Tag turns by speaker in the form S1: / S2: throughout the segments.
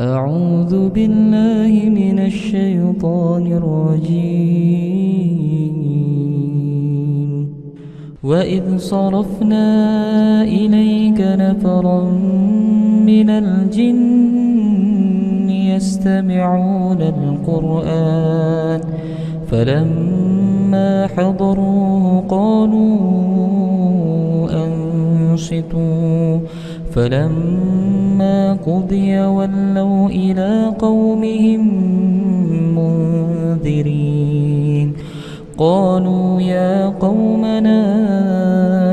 S1: أعوذ بالله من الشيطان الرجيم. وإذ صرفنا إليك نفرا من الجن يستمعون القرآن فلما حضروه قالوا أنصتوا فلما قضي ولوا إلى قومهم منذرين. قالوا يا قومنا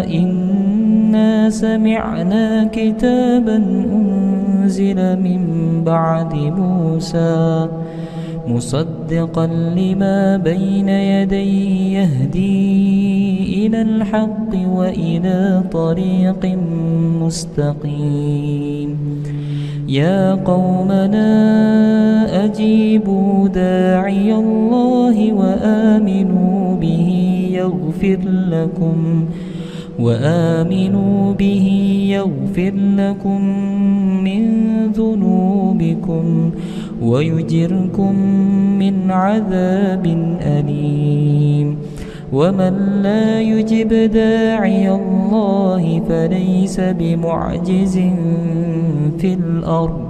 S1: إنا سمعنا كتابا أنزل من بعد موسى مصدقا لما بين يديه يهدي إلى الحق وإلى طريق مستقيم. يا قومنا أجيبوا داعي الله وآمنوا به يغفر لكم من ذنوبكم ويجركم من عذاب أليم. ومن لا يجب داعي الله فليس بمعجز في الأرض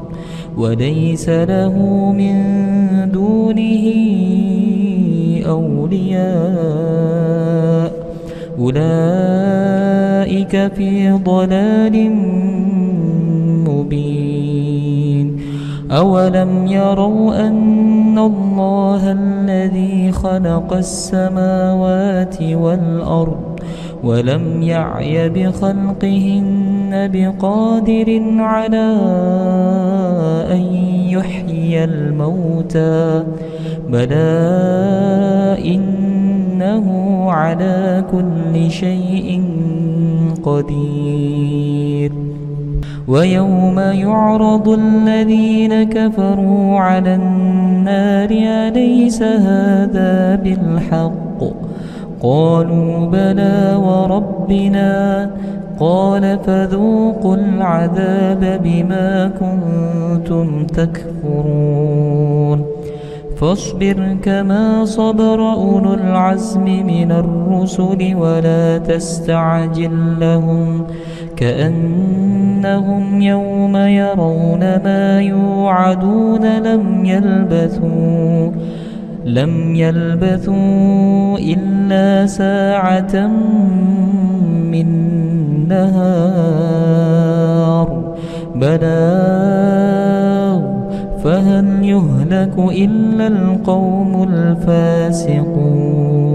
S1: وليس له من دونه أولياء أولئك في ضلال مبين. أولم يروا أن الله الذي خلق السماوات والأرض ولم يعي بخلقهن بقادر على أن يحيي الموتى بلى إنه على كل شيء قدير. ويوم يعرض الذين كفروا على النار أليس هذا بالحق قالوا بلى وربنا قال فذوقوا العذاب بما كنتم تكفرون. فاصبر كما صبر أولو العزم من الرسل ولا تستعجل لهم كأنهم يوم يرون ما يوعدون لم يلبثوا إلا ساعة من نهار بلاغ فهل يهلك إلا القوم الفاسقون.